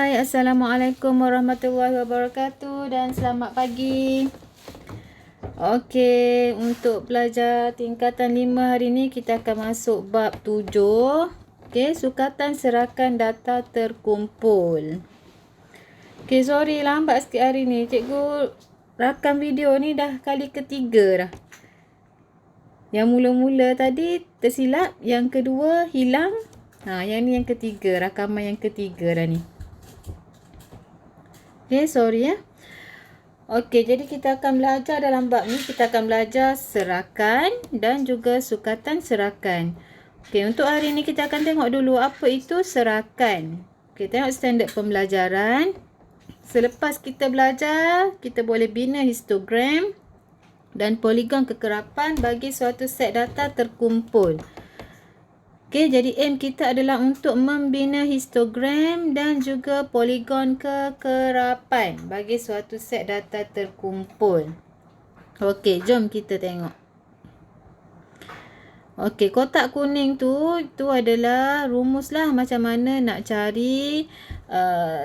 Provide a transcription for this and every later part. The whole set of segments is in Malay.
Hai, Assalamualaikum warahmatullahi wabarakatuh dan selamat pagi. Okey, untuk pelajar tingkatan 5 hari ni kita akan masuk bab 7. Okey, sukatan serahkan data terkumpul. Okey, sorry lambat sikit hari ni. Cikgu rakam video ni dah kali ketiga dah. Yang mula-mula tadi tersilap, yang kedua hilang. Yang ni yang ketiga, rakaman yang ketiga dah ni. Okay, sorry ya. Okey, jadi kita akan belajar dalam bab ni, kita akan belajar serakan dan juga sukatan serakan. Okey, untuk hari ni kita akan tengok dulu apa itu serakan. Okey, tengok standard pembelajaran. Selepas kita belajar, kita boleh bina histogram dan poligon kekerapan bagi suatu set data terkumpul. Okey, jadi aim kita adalah untuk membina histogram dan juga poligon kekerapan bagi suatu set data terkumpul. Okey, jom kita tengok. Okey, kotak kuning tu adalah rumus lah macam mana nak cari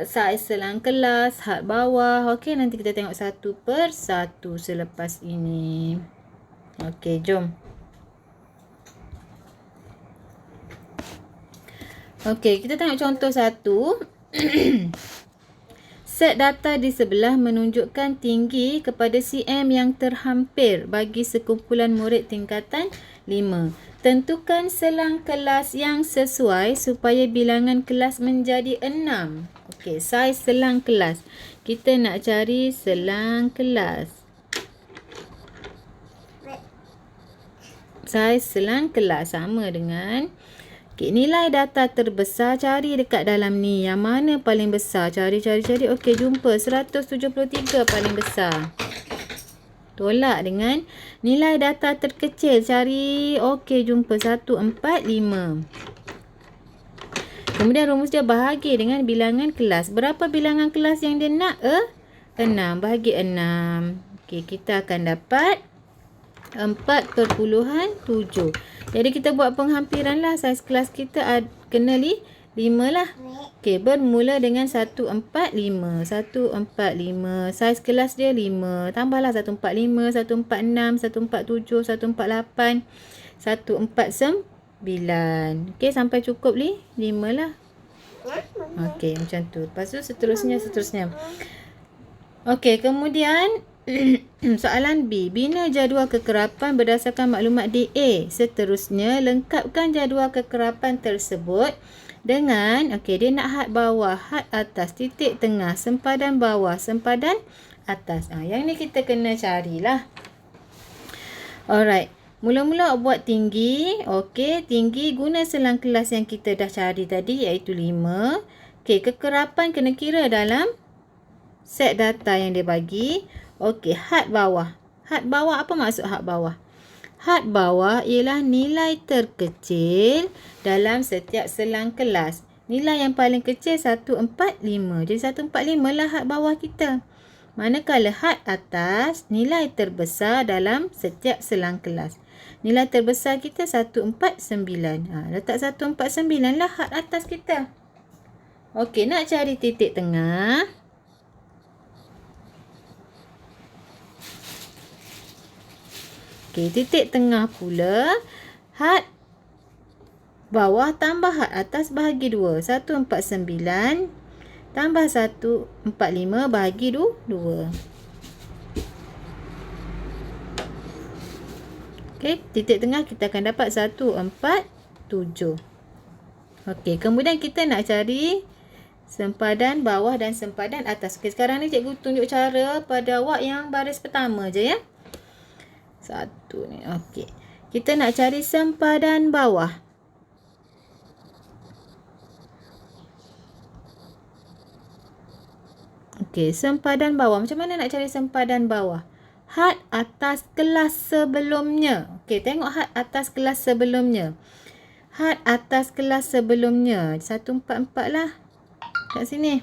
saiz selang kelas, had bawah. Okey, nanti kita tengok satu per satu selepas ini. Okey, jom. Okey, kita tengok contoh satu. Set data di sebelah menunjukkan tinggi kepada CM yang terhampir bagi sekumpulan murid tingkatan 5. Tentukan selang kelas yang sesuai supaya bilangan kelas menjadi 6. Okey, saiz selang kelas. Kita nak cari selang kelas. Saiz selang kelas sama dengan nilai data terbesar, cari dekat dalam ni. Yang mana paling besar? Cari. Okey, jumpa 173 paling besar. Tolak dengan nilai data terkecil. Cari. Okey, jumpa 145. Kemudian rumus dia bahagi dengan bilangan kelas. Berapa bilangan kelas yang dia nak? 6. Bahagi 6. Okey, kita akan dapat 4/7. Jadi kita buat penghampiran lah. Saiz kelas kita kena 5 lah. Okey, bermula dengan 145. 145. Saiz kelas dia 5. Tambahlah 145, 146, 147, 148, 149. Okey, sampai cukup 5 lah. Okey, macam tu. Lepas tu seterusnya. Okey, kemudian soalan B. Bina jadual kekerapan berdasarkan maklumat DA. Seterusnya, lengkapkan jadual kekerapan tersebut dengan, okey, dia nak had bawah, had atas, titik tengah, sempadan bawah, sempadan atas. Yang ni kita kena carilah. Alright. Mula-mula buat tinggi. Okey, tinggi guna selang kelas yang kita dah cari tadi iaitu 5. Okey, kekerapan kena kira dalam set data yang dia bagi. Okey, had bawah. Had bawah, apa maksud had bawah? Had bawah ialah nilai terkecil dalam setiap selang kelas. Nilai yang paling kecil 145. Jadi 145 lah had bawah kita. Manakala had atas, nilai terbesar dalam setiap selang kelas. Nilai terbesar kita 149. Letak 149 lah had atas kita. Okey, nak cari titik tengah. Okey, titik tengah pula, had bawah tambah had atas bahagi 2. 149 tambah 145 bahagi 2. Okey, titik tengah kita akan dapat 147. Okey, kemudian kita nak cari sempadan bawah dan sempadan atas. Okey, sekarang ni cikgu tunjuk cara pada awak yang baris pertama je ya. Satu ni. Okey. Kita nak cari sempadan bawah. Okey, sempadan bawah. Macam mana nak cari sempadan bawah? Had atas kelas sebelumnya. Okey, tengok had atas kelas sebelumnya. Had atas kelas sebelumnya. 144 lah. Kat sini.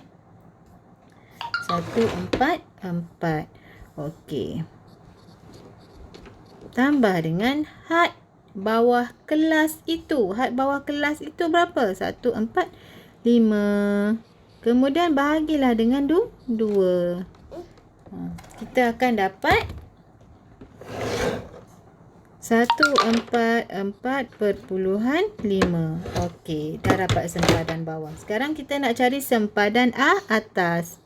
144. Okey. Tambah dengan had bawah kelas itu. Had bawah kelas itu berapa? 145. Kemudian bahagilah dengan 2. Kita akan dapat 144.5. Okey, dah dapat sempadan bawah. Sekarang kita nak cari sempadan atas.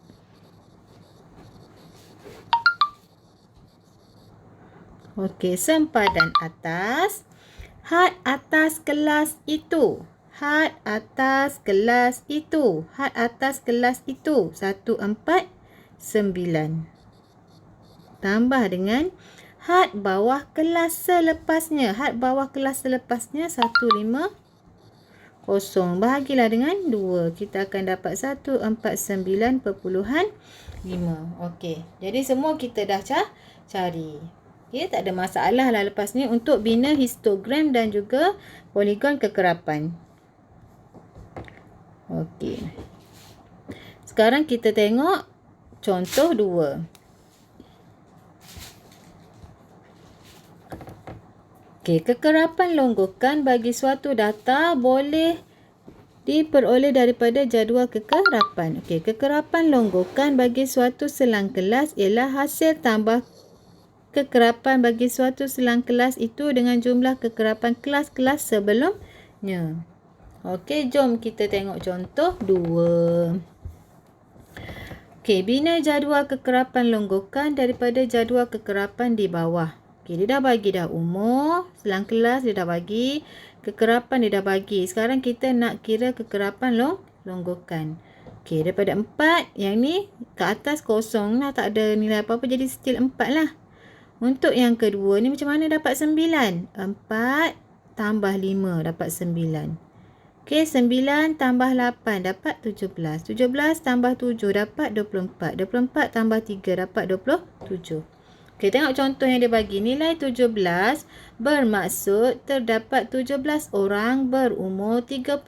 Okey, sempadan atas. Had atas kelas itu. Had atas kelas itu. Had atas kelas itu. 149. Tambah dengan had bawah kelas selepasnya. Had bawah kelas selepasnya 150. Bahagilah dengan 2. Kita akan dapat 149.5. Okey. Jadi semua kita dah cari. Okey, tak ada masalah lah lepas ni untuk bina histogram dan juga poligon kekerapan. Okey. Sekarang kita tengok contoh 2. Okey, kekerapan longgokan bagi suatu data boleh diperoleh daripada jadual kekerapan. Okey, kekerapan longgokan bagi suatu selang kelas ialah hasil tambah kekerapan bagi suatu selang kelas itu dengan jumlah kekerapan kelas-kelas sebelumnya. Okey, jom kita tengok contoh 2. Okey, bina jadual kekerapan longgokan daripada jadual kekerapan di bawah. Okey, dia dah bagi dah umur, selang kelas dia dah bagi, kekerapan dia dah bagi. Sekarang kita nak kira kekerapan longgokan. Okey, daripada 4, yang ni ke atas kosong lah, tak ada nilai apa-apa, jadi still 4 lah. Untuk yang kedua ni macam mana dapat 9? 4 tambah 5 dapat 9. Okey, 9 tambah 8 dapat 17. 17 tambah 7 dapat 24. 24 tambah 3 dapat 27. Okey, tengok contoh yang dia bagi. Nilai 17 bermaksud terdapat 17 orang berumur 39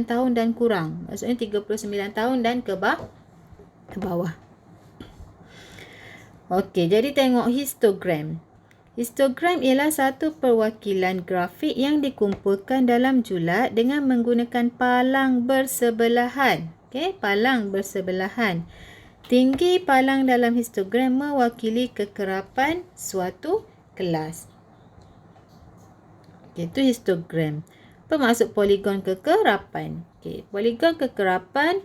tahun dan kurang. Maksudnya 39 tahun dan ke bawah. Okey, jadi tengok histogram. Histogram ialah satu perwakilan grafik yang dikumpulkan dalam julat dengan menggunakan palang bersebelahan. Okey, palang bersebelahan. Tinggi palang dalam histogram mewakili kekerapan suatu kelas. Okey, itu histogram. Apa maksud poligon kekerapan? Okey, poligon kekerapan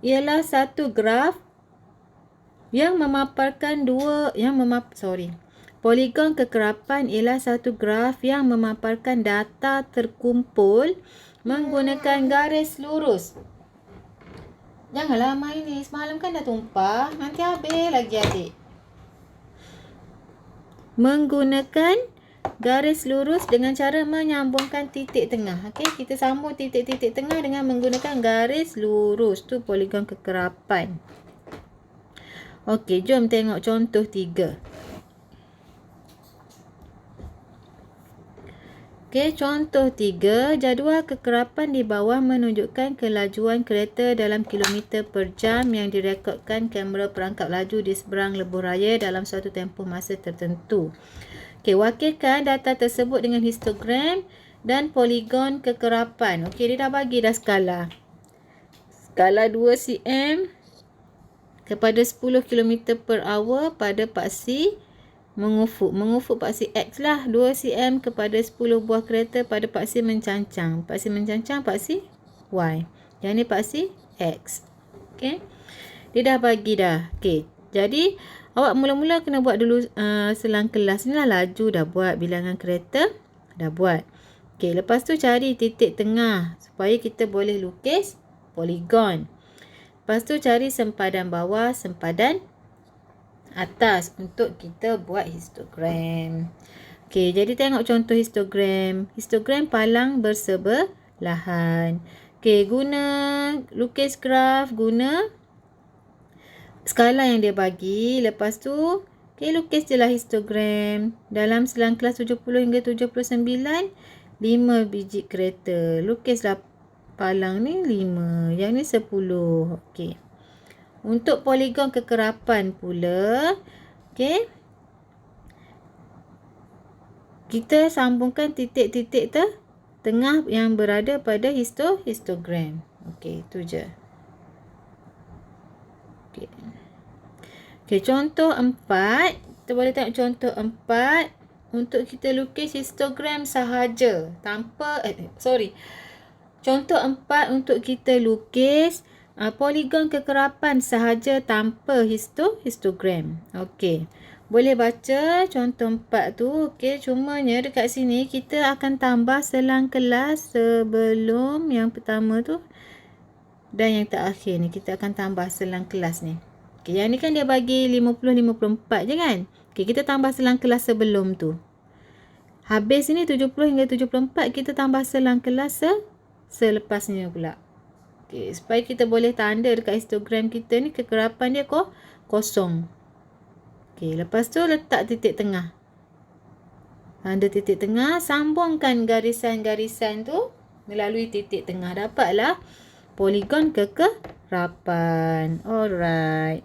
ialah satu graf yang memaparkan poligon kekerapan ialah satu graf yang memaparkan data terkumpul menggunakan garis lurus. Janganlah main ni, semalam kan dah tumpah, nanti habis lagi adik. Menggunakan garis lurus dengan cara menyambungkan titik tengah. Okey, kita sambung titik-titik tengah dengan menggunakan garis lurus. Tu poligon kekerapan. Okey, jom tengok contoh 3. Okey, contoh 3. Jadual kekerapan di bawah menunjukkan kelajuan kereta dalam kilometer per jam yang direkodkan kamera perangkap laju di seberang lebuh raya dalam suatu tempoh masa tertentu. Okey, wakilkan data tersebut dengan histogram dan poligon kekerapan. Okey, dia dah bagi dah skala. Skala 2 cm kepada 10 km per hour pada paksi mengufuk. Mengufuk paksi X lah. 2 cm kepada 10 buah kereta pada paksi mencancang. Paksi mencancang paksi Y. Yang ni paksi X. Okey. Dia dah bagi dah. Okey. Jadi awak mula-mula kena buat dulu selang kelas ni lah. Laju dah buat. Bilangan kereta dah buat. Okey. Lepas tu cari titik tengah supaya kita boleh lukis poligon. Lepas tu cari sempadan bawah, sempadan atas untuk kita buat histogram. Okey, jadi tengok contoh histogram. Histogram palang bersebelahan. Okey, guna lukis graf, guna skala yang dia bagi. Lepas tu, okey, lukis je lah histogram. Dalam selang kelas 70 hingga 79, 5 biji kereta. Lukislah palang ni 5. Yang ni 10. Okey. Untuk poligon kekerapan pula, okey, kita sambungkan titik-titik tengah yang berada pada histogram. Okey, itu je. Okey. Okey, contoh 4. Kita boleh tengok contoh 4. Untuk kita lukis histogram sahaja. Contoh 4 untuk kita lukis poligon kekerapan sahaja tanpa histogram. Okey. Boleh baca contoh 4 tu. Okey, cumanya dekat sini kita akan tambah selang kelas sebelum yang pertama tu dan yang terakhir ni. Kita akan tambah selang kelas ni. Okey, yang ni kan dia bagi 50-54 je kan? Okey, kita tambah selang kelas sebelum tu. Habis ni 70 hingga 74, kita tambah selang kelas selepasnya pula. Okey, supaya kita boleh tanda dekat histogram kita ni kekerapan dia kosong. Okey, lepas tu letak titik tengah. Tanda titik tengah, sambungkan garisan-garisan tu melalui titik tengah. Dapatlah poligon kekerapan. Alright.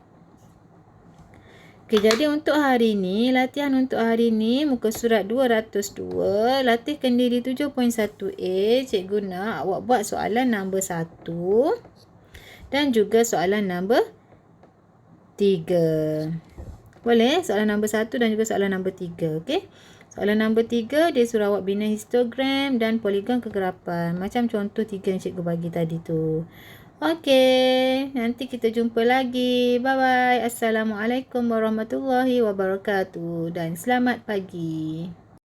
Okey, jadi untuk hari ni, latihan untuk hari ni, muka surat 202, latihkan diri 7.1a. Cikgu nak awak buat soalan nombor 1 dan juga soalan nombor 3. Boleh? Soalan nombor 1 dan juga soalan nombor 3. Okey? Soalan nombor 3, dia suruh awak bina histogram dan poligon kegerapan. Macam contoh 3 yang cikgu bagi tadi tu. Okey, nanti kita jumpa lagi. Bye-bye. Assalamualaikum warahmatullahi wabarakatuh. Dan selamat pagi.